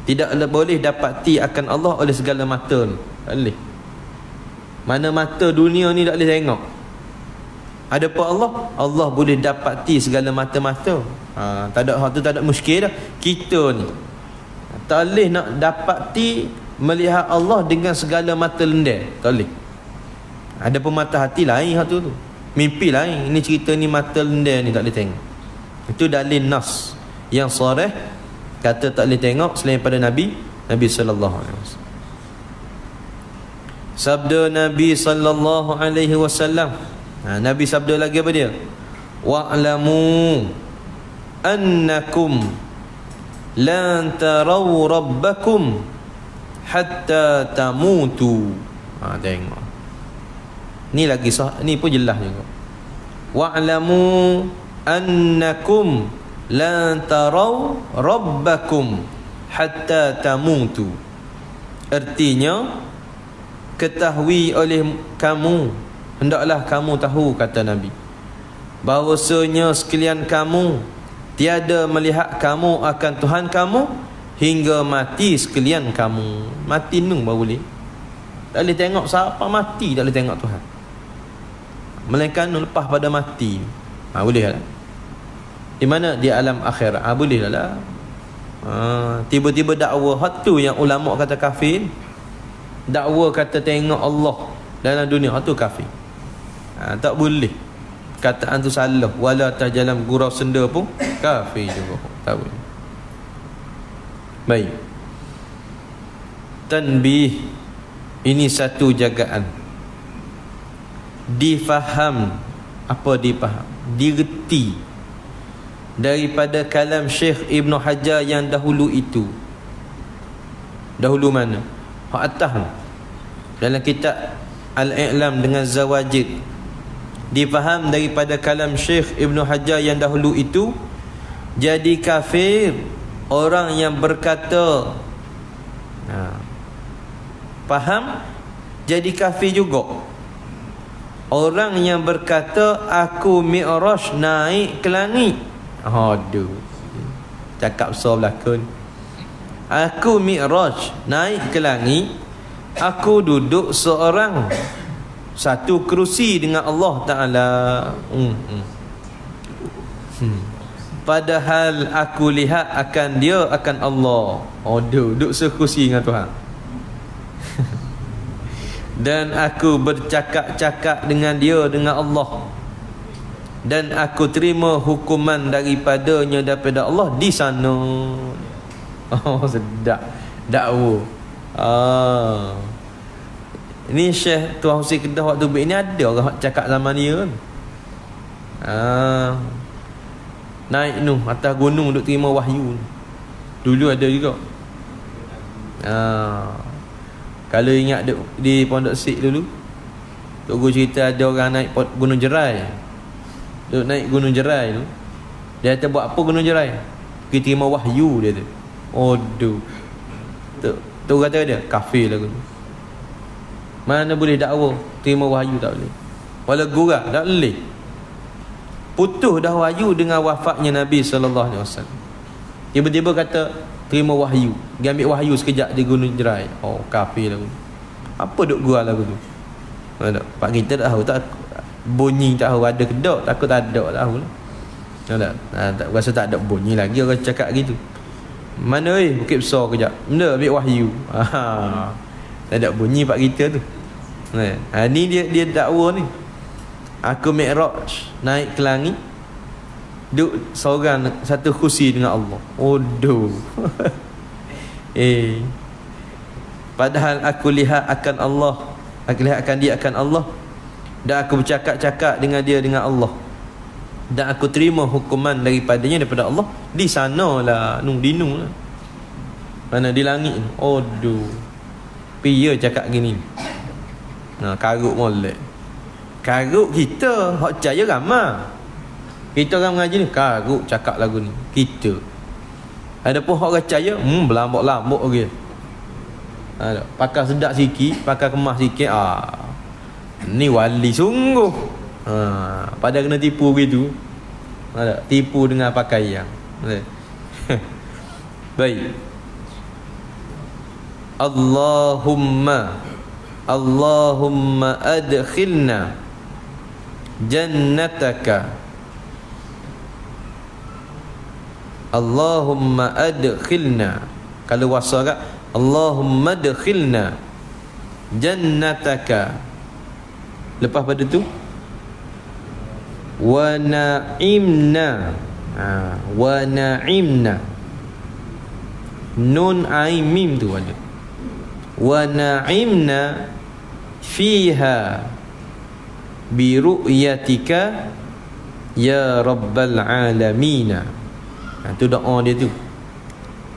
tidak boleh dapati akan Allah oleh segala mata ni. Tak boleh. Mana mata dunia ni tak boleh tengok. Adapun Allah, Allah boleh dapati segala mata-mata. Tak ada hal tu, tak ada muskil dah. Kita ni tak boleh nak dapati melihat Allah dengan segala mata lendar. Tak boleh. Adapun mata hati lain hal tu. Mimpi lain. Ini cerita ni mata lendar ni tak boleh tengok. Itu dalil nas yang sarih kata tak boleh tengok selain pada Nabi sallallahu alaihi wasallam. Sabda Nabi sallallahu alaihi wasallam. Nabi sabda lagi apa dia? Wa'lamu annakum lan taraw rabbakum hatta tamutu. Tengok. Ni lagi ni pun jelas juga. Wa'lamu annakum lan taraw rabbakum hatta tamutu. Artinya, ketahui oleh kamu, hendaklah kamu tahu, kata Nabi, bahawasanya sekalian kamu tiada melihat kamu akan Tuhan kamu hingga mati sekalian kamu. Mati nung baru boleh. Tak boleh tengok siapa mati, tak boleh tengok Tuhan. Melainkan lepas pada mati. Boleh lah. Di mana? Di alam akhirat. Boleh lah. Tiba-tiba dakwa hak tu yang ulama kata kafir. Dakwa kata tengok Allah dalam dunia, tu kafir. Tak boleh. Kataan tu salah. Wala tajalam gurau senda pun kafir juga. Tak boleh. Baik. Tanbih. Ini satu jagaan. Difaham. Apa difaham? Direti daripada kalam Syekh Ibn Hajar yang dahulu itu. Dahulu mana? Hak atas dalam kitab Al-I'lam dengan Zawajid. Difaham daripada kalam Syekh Ibn Hajar yang dahulu itu, jadi kafir orang yang berkata, faham? Jadi kafir juga orang yang berkata aku mi'raj naik ke langit. Aduh, cakap besar belakang. Aku mi'raj naik ke langit, aku duduk seorang satu kerusi dengan Allah Ta'ala. Padahal aku lihat akan dia, akan Allah. Duduk sekerusi dengan Tuhan. Dan aku bercakap-cakap dengan dia, dengan Allah. Dan aku terima hukuman daripadanya, daripada Allah di sana. Sedap dakwa. Ini Syekh Tuan Husin Kedah waktu ni ada orang cakap zaman dia kan. Naik atas gunung duk terima wahyu. Dulu ada juga. Kalau ingat di Pondok Sik dulu, Tok Guru cerita ada orang naik Gunung Jerai. Duk naik Gunung Jerai tu, dia kata buat apa Gunung Jerai? Pergi terima wahyu dia tu. Tu kata dia kafir lah tu. Mana boleh dakwa terima wahyu, tak boleh. Walau gurau tak boleh. Putus dah wahyu dengan wafatnya Nabi SAW. Tiba-tiba kata terima wahyu, dia ambil wahyu sekejap di Gunung Jerai. Kafir lah tu. Apa duk gurau lagu tu? Pak kita tak tahu, tak bunyi, tak tahu ada ke tak, takut tak ada, tak tahu lah. Tak rasa tak ada bunyi lagi orang cakap gitu. Mana Bukit Besar kejap, benda ambil wahyu. Tak ada bunyi pak kita tu. Ni dia dakwa ni. Aku mi'raj naik ke langit, duduk seorang satu kursi dengan Allah. Padahal aku lihat akan Allah, aku lihat akan dia, akan Allah. Dan aku bercakap-cakap dengan dia, dengan Allah. Dan aku terima hukuman daripadanya, daripada Allah di sanalah, dinung lah. Mana di langit. Pia cakap gini. Karuk molek. Karuk kita hak percaya ramai. Kita orang mengaji ni karuk cakap lagu ni kita. Adapun hak percaya berlambak-lambak lagi. Pakai sedap sikit, pakai kemas sikit, Ni wali sungguh. Pada kena tipu begitu. Ada tipu dengan pakaian. Baik. Allahumma adkhilna jannataka. Allahumma adkhilna. Kalau wasal kat Allahumma adkhilna jannataka. Lepas pada tu wa na'imna. Wa na'imna. Nun ain mim tu ada. Wa na'imna fiha bi ru'yatika ya rabbal alamin. Tu doa dia tu.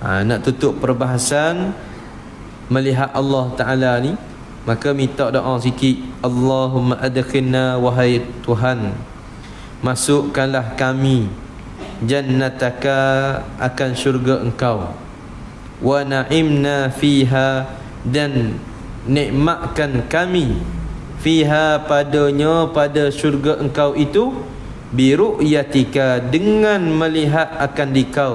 Nak tutup perbahasan melihat Allah Ta'ala ni, maka minta doa sikit. Allahumma adkhilna, wahai Tuhan, masukkanlah kami jannataka, akan syurga Engkau, wa na'imna fiha, dan nikmatkan kami fiha, padanya, pada syurga Engkau itu, bi ru'yatika, dengan melihat akan dikau,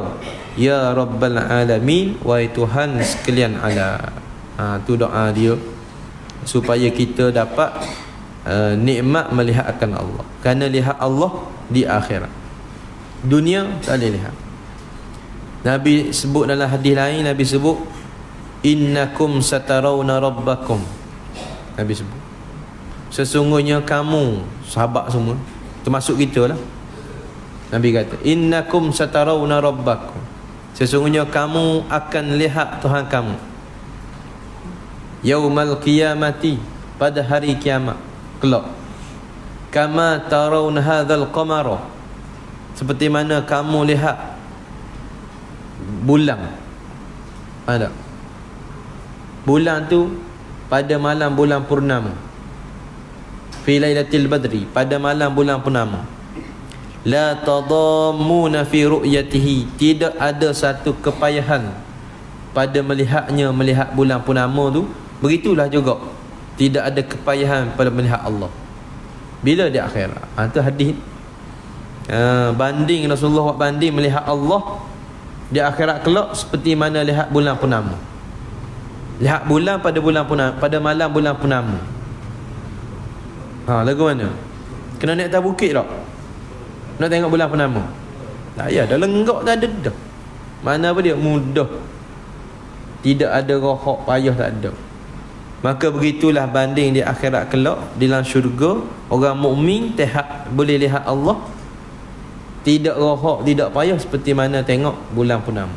ya rabbal alamin, wahai Tuhan sekalian alam. Tu doa dia supaya kita dapat nikmat melihat akan Allah. Kerana lihat Allah di akhirat, dunia tak boleh lihat. Nabi sebut dalam hadis lain, Nabi sebut innakum satarawna rabbakum. Nabi sebut sesungguhnya kamu, sahabat semua termasuk kita lah, Nabi kata innakum satarawna rabbakum, sesungguhnya kamu akan lihat Tuhan kamu, yaumal qiyamati, pada hari kiamat kelak, kama tarawna hadzal qamara, seperti mana kamu lihat bulan. Ada bulan tu pada malam bulan purnama, fi lailatul badri, pada malam bulan purnama. La tadammuna fi ru'yatihi, tidak ada satu kepayahan pada melihatnya, melihat bulan purnama tu. Begitulah juga tidak ada kepayahan pada melihat Allah bila di akhirat. Itu hadis banding Rasulullah buat banding melihat Allah di akhirat kelak seperti mana lihat bulan purnama. Lihat bulan pada bulan purnama, pada malam bulan purnama. Lagu mana? Kena naik atas bukit tak? Nak tengok bulan purnama? Tak payah, dah lenggak dah ada dah. Mana apa dia? Mudah. Tidak ada rohak payah, tak ada. Maka begitulah banding di akhirat kelak, di dalam syurga, orang mukmin boleh lihat Allah, tidak rohak, tidak payah, seperti mana tengok bulan purnama.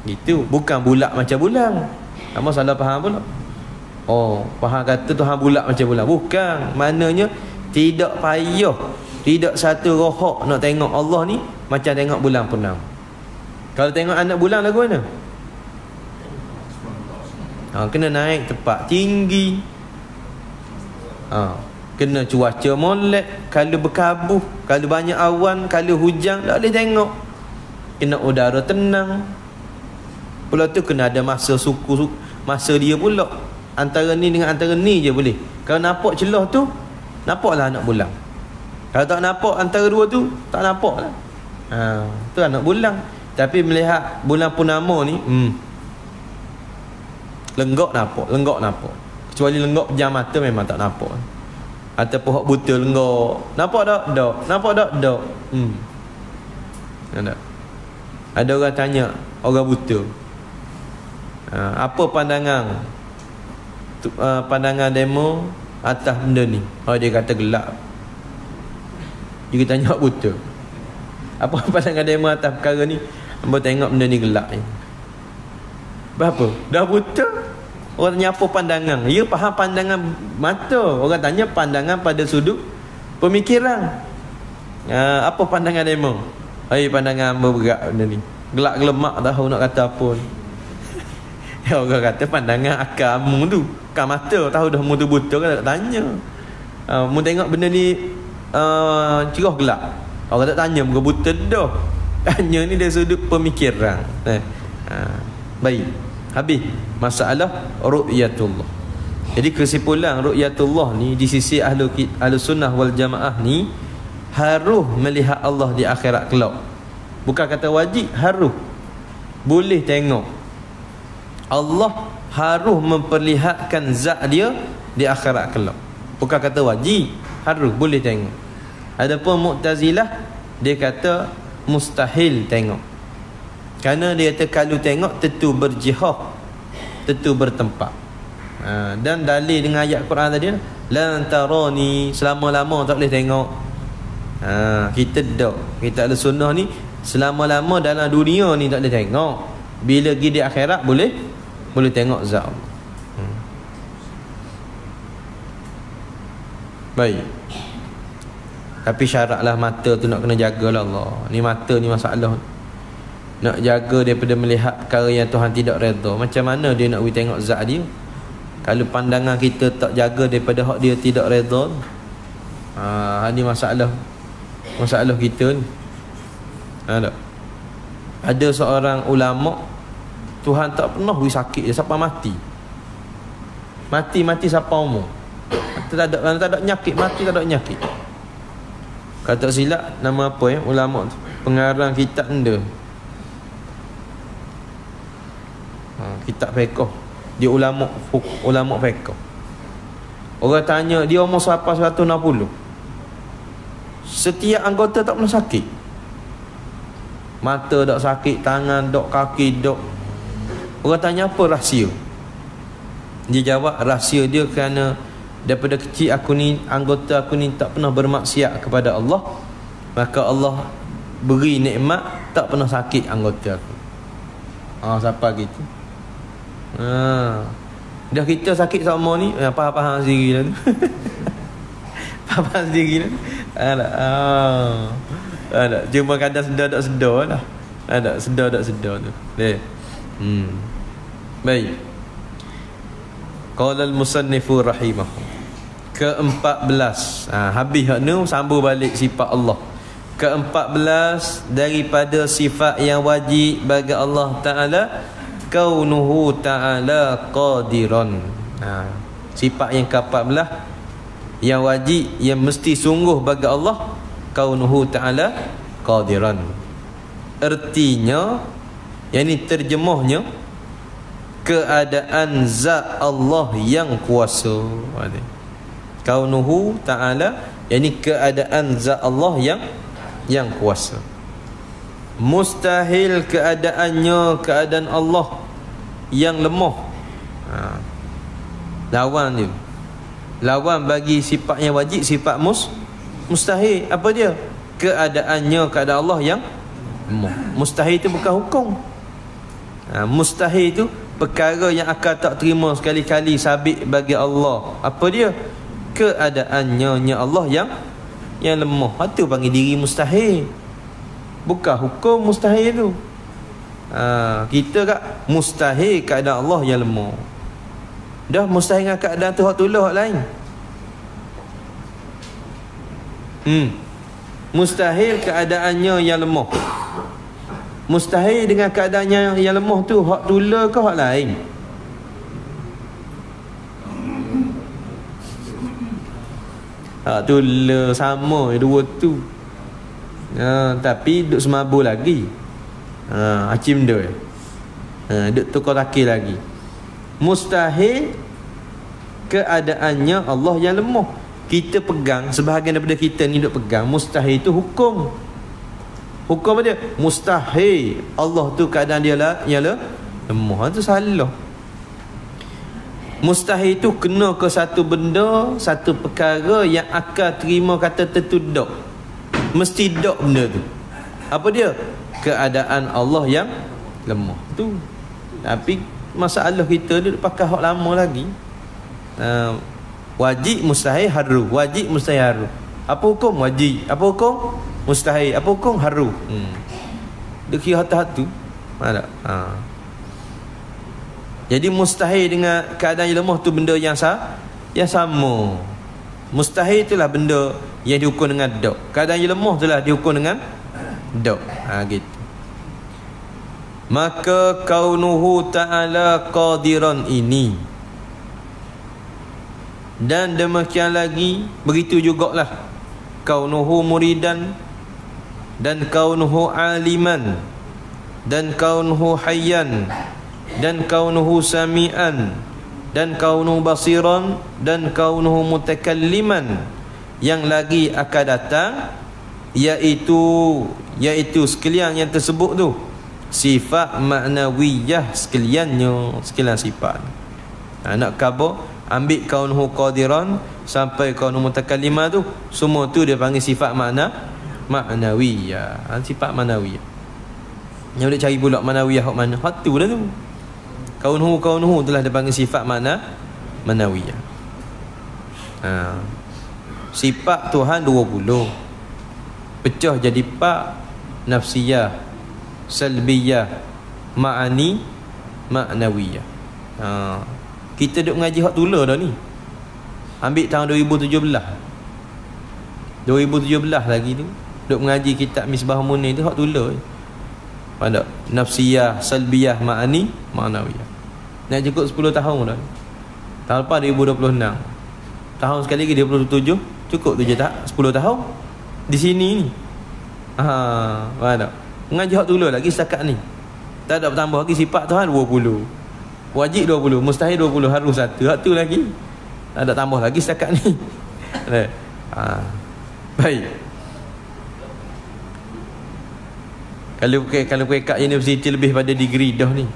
Gitu. Bukan bulat macam bulan. Kamu salah faham pula. Faham kata Tuhan bulat macam bulan. Bukan. Maknanya tidak payah, tidak satu rohak nak tengok Allah ni macam tengok bulan purnama. Kalau tengok anak bulan lagu mana? Kena naik tempat tinggi, kena cuaca molek, kalau berkabuh, kalau banyak awan, kalau hujan tak boleh tengok. Kena udara tenang. Pula tu kena ada masa masa dia pula. Antara ni dengan antara ni je boleh. Kalau nampak celah tu, nampaklah anak bulan. Kalau tak nampak antara dua tu, tak nampak lah. Tu anak bulan. Tapi melihat bulan purnama ni, lenggak nampak. Kecuali lenggak pejam mata memang tak nampak. Atau pohon buta lenggak. Nampak tak? Tak. Nampak tak? Tak. Ada orang tanya orang buta, apa pandangan demo atas benda ni? Dia kata gelap. Dia tanya buta, apa pandangan demo atas perkara ni? Hamba tengok benda ni gelap ni. Berapa? Dah buta. Orang tanya apa pandangan? Dia faham pandangan mata. Orang tanya pandangan pada sudut pemikiran. Apa pandangan demo? Pandangan hamba berat benda ni. Gelak gelemak tahu nak kata apa ni. Orang kata pandangan akal mu tu, akal mata tahu dah mu tu buta kan, tak tanya. Mu tengok benda ni cerah gelap. Orang tak tanya muka buta dah. Tanya ni dari sudut pemikiran. Baik. Habis masalah ru'yatullah. Jadi kesimpulan ru'yatullah ni di sisi ahlu sunnah wal jamaah ni harus melihat Allah di akhirat kelak. Bukan kata wajib, harus. Boleh tengok. Allah harus memperlihatkan zat dia di akhirat kelak. Bukan kata wajib, harus, boleh tengok. Adapun Mu'tazilah, dia kata mustahil tengok. Kerana dia kata kalau tengok tentu berjihad, tentu bertempat. Dan dalil dengan ayat Quran tadi, lan tarani, selama-lama tak boleh tengok. Kita kita ada sunnah ni selama-lama dalam dunia ni tak boleh tengok. Bila pergi di akhirat boleh tengok zat Allah. Baik. Tapi syaratlah mata tu nak kena jagalah Allah. Ni mata ni masalah. Nak jaga daripada melihat perkara yang Tuhan tidak redha. Macam mana dia nak pergi tengok zat dia? Kalau pandangan kita tak jaga daripada hak dia tidak redha, ni masalah kita ni. Ada seorang ulama, Tuhan tak pernah beri sakit dia sampai mati. Mati siapa umur. Tak ada penyakit, mati tak ada penyakit. Kata silap nama apa ulama tu, pengarang kitab enda. Kitab fiqh. Dia ulama fiqh. Orang tanya dia umur berapa, 160. Setiap anggota tak pernah sakit. Mata tak sakit, tangan tak, kaki tak. Orang tanya apa rahsia? Dia jawab rahsia dia kerana daripada kecil anggota aku ni tak pernah bermaksiat kepada Allah, maka Allah beri nikmat tak pernah sakit anggota aku. Siapa gitu? Dah kita sakit sama ni, faham sendiri lah tu. Faham sendiri lah. Ada. Cuma kadang sedar tak sedar lah. Ada sedar tak sedar tu. Baik. Qala al-musannifu rahimahu. Ke-14. Habis hak ni sambung balik sifat Allah. Ke-14 daripada sifat yang wajib bagi Allah Ta'ala, kaunuhu ta'ala qadiran. Sifat yang ke-14 yang wajib, yang mesti sungguh bagi Allah, kaunuhu ta'ala qadiran. Artinya, yang ini terjemahnya, keadaan zat Allah yang kuasa. Kaunuhu ta'ala, yang ini keadaan zat Allah yang kuasa. Mustahil keadaannya keadaan Allah yang lemah. Lawan dia. Lawan bagi sifat yang wajib, sifat mustahil. Apa dia? Keadaannya keadaan Allah yang lemah. Mustahil itu bukan hukum. Mustahil itu perkara yang akan tak terima sekali-kali sabit bagi Allah. Apa dia? Keadaannya Allah yang lemah. Itu panggil diri mustahil. Bukan hukum mustahil tu. Kita kat mustahil keadaan Allah yang lemah. Dah mustahil dengan keadaan tu hak tulah hak lain. Mustahil keadaannya yang lemah. Mustahil dengan keadaannya yang lemah tu hak tulah ke hak lain? Hak tulah sama dua tu. Tapi duk semabur lagi. Acim dia. Duk tukar takir lagi. Mustahil keadaannya Allah yang lemah. Kita pegang, sebahagian daripada kita ni duk pegang mustahil itu hukum. Hukum apa dia? Mustahil Allah tu keadaan dia yang lemah. Itu salah. Mustahil itu kena ke satu benda, satu perkara yang akan terima kata tentu dok. Mesti dok benda tu. Apa dia? Keadaan Allah yang lemah tu. Tapi masalah kita dia pakai hak lama lagi. Wajib mustahil haru. Wajib mustahil haru. Apa hukum? Wajib. Apa hukum? Mustahil. Apa hukum? Haru. Dia kira hati-hati. Ada. Jadi mustahil dengan keadaan yang lemah tu benda yang sama. Mustahil itulah benda yang dihukum dengan dok. Keadaan yang lemah itulah dihukum dengan dok. Gitu. Maka kaunuhu ta'ala qadiran ini, Dan demikian lagi, begitu jugalah kaunuhu muridan, dan kaunuhu aliman, dan kaunuhu hayyan, dan kaunuhu sami'an, dan kaunuhu basiran, dan kaunuhu mutakalliman. Yang lagi akan datang iaitu sekalian yang tersebut tu sifat maknawiyah sekaliannya, sekalian sifat. Nak khabar ambil kaunuhu qadiran sampai kaunuhu mutakallimah tu, semua tu dia panggil sifat maknawiyah. Sifat maknawiyah. Yang boleh cari pula maknawiyah hak mana? Hak tu dah tu. Kaunuhu itulah dia panggil sifat maknawiyah. Sifat Tuhan 20, pecah jadi 4: nafsiyah, salbiyah, ma'ani, maknawiyah. Kita duk mengaji hak tula dah ni. Ambil tahun 2017 lagi tu duk mengaji kitab Misbah Munir tu hak tula. Pada nafsiyah, salbiyah, ma'ani, maknawiyah. Nak cukup 10 tahun dah. Tahun lepas 2026. Tahun sekali lagi 2027, cukup tu je tak 10 tahun di sini ni. Mana? Mengaji hak tula lagi setakat ni. Tak ada bertambah lagi sifat Tuhan 20. Wajib 20, mustahil 20, harus 1. Hak tu lagi. Tak ada tambah lagi setakat ni. Baik. Kalau pekat universiti lebih pada degree dah ni.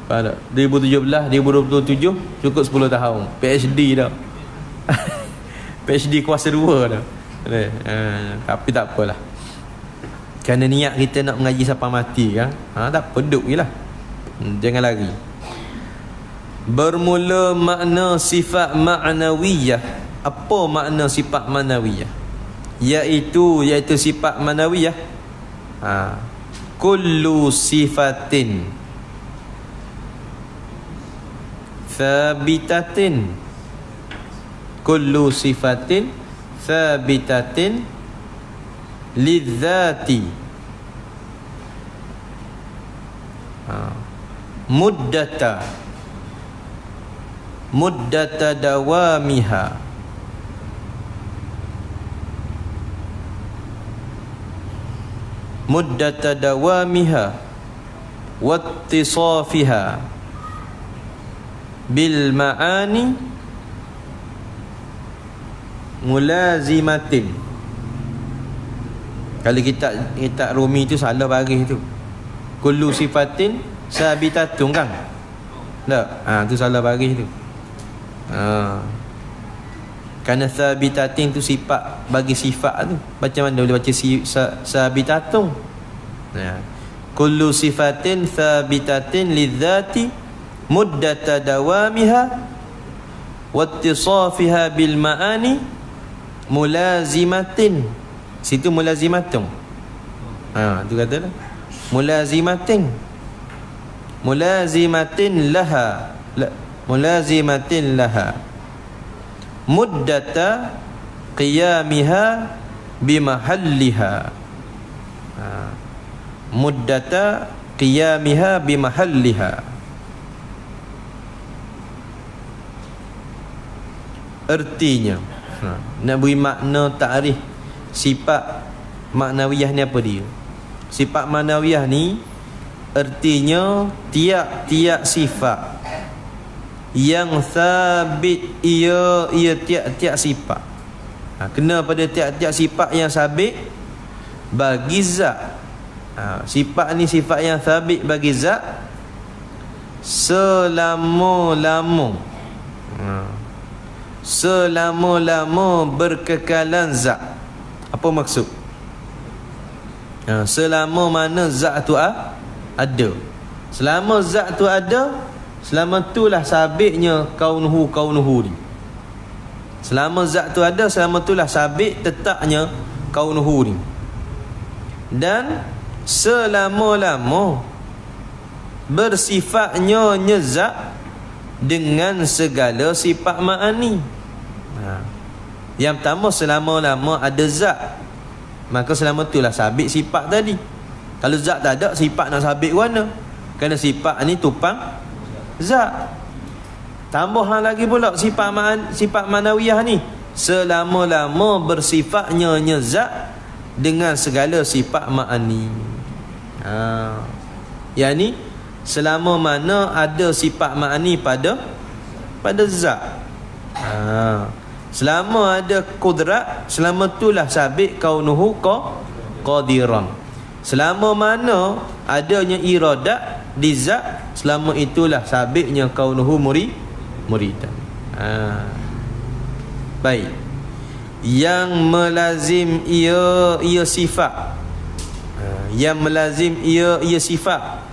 Pada 2017, 2027 cukup 10 tahun. PhD dah. PhD kuasa 2 dah. Tapi tak apalah. Kerana niat kita nak mengaji sampai mati kan. Tak apa, duduk je lah. Jangan lari. Bermula makna sifat ma'nawiyah. Apa makna sifat ma'nawiyah? Iaitu sifat ma'nawiyah, kullu sifatin thabitatin, kullu sifatin thabitatin lidzati muddata dawamiha, muddata dawamiha wattisafiha bil ma'ani mulazimatin. Kalau kita Rumi tu salah baris tu. Kullu sifatin sabitatun kan? Tak? Tu salah baris tu. Kerana sabitatin tu sifat, bagi sifat tu macam mana boleh baca sabitatun? Kullu sifatin sabitatin lidzati muddata dawamiha wattisafiha bil ma'ani mulazimatin. Situ mulazimatun. Tu kata lah. Mulazimatin laha, mulazimatin laha muddata qiyamiha bimahalliha, muddata qiyamiha bimahalliha. Artinya nak beri makna ta'rif sifat maknawiyah ni apa dia? Sifat maknawiyah ni artinya tiap-tiap sifat yang sabit, ia tiap-tiap sifat. Kena pada tiap-tiap sifat yang sabit bagi zat. Sifat ni sifat yang sabit bagi zat selama-lama berkekalan zat. Apa maksud? Selama mana zat tu ada. Selama zat tu ada, selama itulah sabitnya kaunuhu ni. Selama zat tu ada, selama itulah sabit tetapnya kaunuhu ni. Dan selama-lama bersifatnya nyezat dengan segala sifat ma'ani. Yang pertama, selama-lama ada zat, maka selama itulah sabit sifat tadi. Kalau zat tak ada, sifat nak sabit mana? Kerana sifat ni tupang zat. Tambahan lagi pula sifat manawiyah ni, selama-lama bersifatnya zat dengan segala sifat ma'ani. Yang ni selama mana ada sifat ma'ani pada zat. Selama ada kudrat, selama itulah sabit kaunuhu qadiran. Selama mana adanya iradat di zat, selama itulah sabitnya kaunuhu muridan. Baik. Yang melazim ia sifat. Yang melazim ia sifat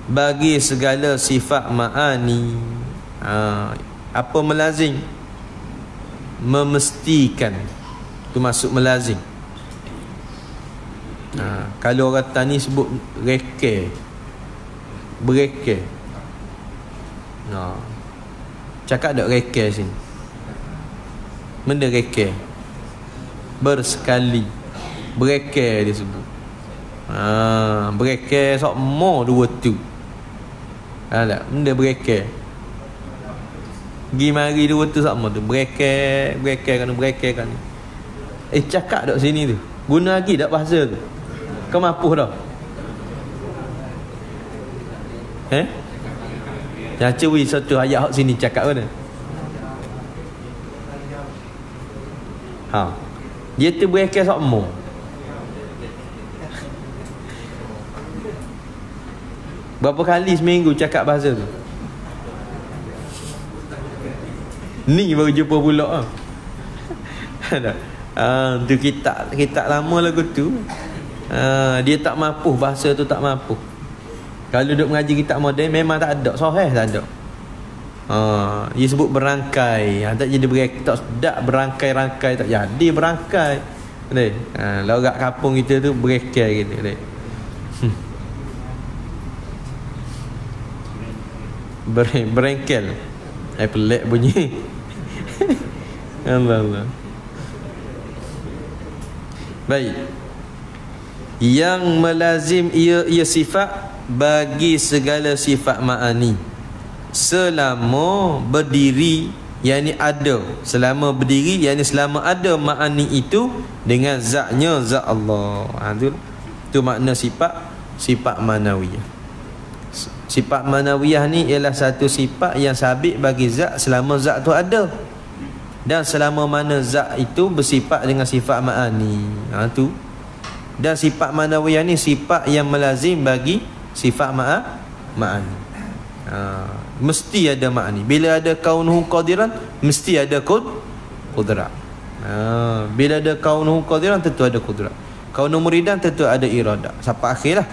bagi segala sifat ma'ani. Apa melazim? Memestikan. Itu masuk melazim. Kalau orang tani sebut reke, bereke. Cakap tak reke sini? Benda reke, bersekali. Bereke dia sebut. Bereke sok mo dua tu. Tak? Benda bereke. Gi mari dua tu sama tu. Bereke kan. Cakap dok sini tu. Guna lagi tak bahasa tu? Kau mampu dah? Yang curi satu ayat hak sini cakap mana? Dia tu bereke sokmo. Berapa kali seminggu cakap bahasa tu? Ni baru jumpa pula. Tu kitab lama lagu tu. Dia tak mampu, bahasa tu tak mampu. Kalau duduk mengaji kitab moden memang tak ada, sahih tak ada. Dia sebut berangkai. Tak jadi tak sedap berangkai-rangkai, tak jadi berangkai. Lorak kampung kita tu berekai gitu. Berengkel. Pelik bunyi. Allah. Baik. Yang melazim ia sifat bagi segala sifat ma'ani selama berdiri, yakni ada. Selama berdiri, yakni selama ada ma'ani itu dengan zatnya zat Allah. Itu makna sifat manawiyah. Sifat manawiyah ni ialah satu sifat yang sabit bagi zat selama zat tu ada, dan selama mana zat itu bersifat dengan sifat ma'ani. Tu. Dan sifat manawiyah ni sifat yang melazim bagi sifat ma'ani. Mesti ada ma'ani. Bila ada kaunuhu qadiran, mesti ada qudrat. Bila ada kaunuhu qadiran, tentu ada qudrat. Kaunuhu muridan, tentu ada iradah. Sampai akhirlah.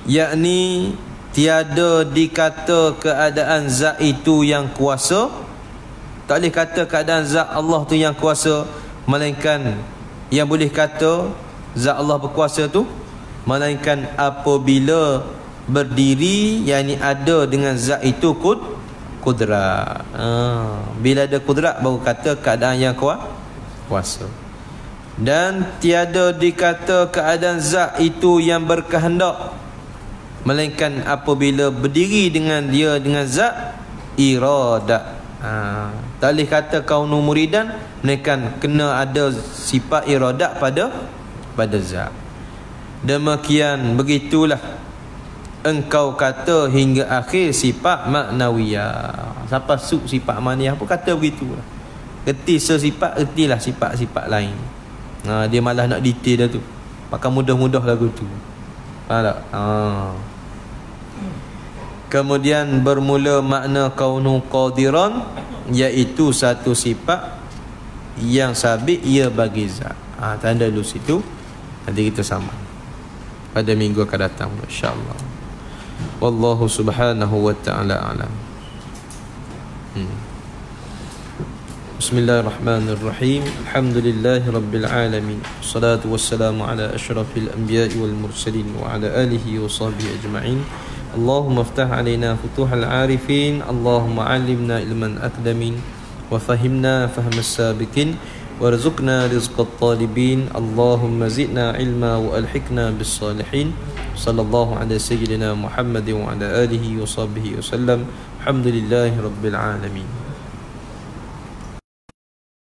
Yakni tiada dikata keadaan zat itu yang kuasa. Tak boleh kata keadaan zat Allah tu yang kuasa, melainkan yang boleh kata zat Allah berkuasa tu melainkan apabila berdiri, yakni ada dengan zat itu kudrat. Bila ada kudrat baru kata keadaan yang kuasa. Dan tiada dikata keadaan zat itu yang berkehendak, melainkan apabila berdiri dengan dia dengan zat iradat. Tak boleh kata kaunu muridan, melainkan kena ada sifat iradat pada zat. Demikian begitulah engkau kata hingga akhir sifat maknawiyah. Siapa sub sifat maniyah pun kata begitulah. Kerti sesifat, kertilah sifat-sifat lain. Dia malah nak detail dah tu. Maka mudah-mudah lagu tu. Faham tak? Kemudian bermula makna kaunu qadiran, iaitu satu sifat yang sabit ia bagi zat. Tanda dulu situ. Nanti kita sama pada minggu akan datang insya-Allah. Wallahu subhanahu wa ta'ala a'lam. Bismillahirrahmanirrahim. Alhamdulillahi rabbil alamin. Wassalatu wassalamu ala asyrafil anbiya'i wal mursalin wa ala alihi wa sahbihi ajma'in. Allahumma aftah alaina futuhal arifin. Allahumma alimna ilman akdamin wa fahimna fahmas sabiqin warzuqna rizqat talibin. Allahumma zidna ilma wa alhiqna bis salihin. Sallallahu ala sayyidina Muhammad wa ala alihi wa sahbihi wasallam. Alhamdulillahi Rabbil Alamin.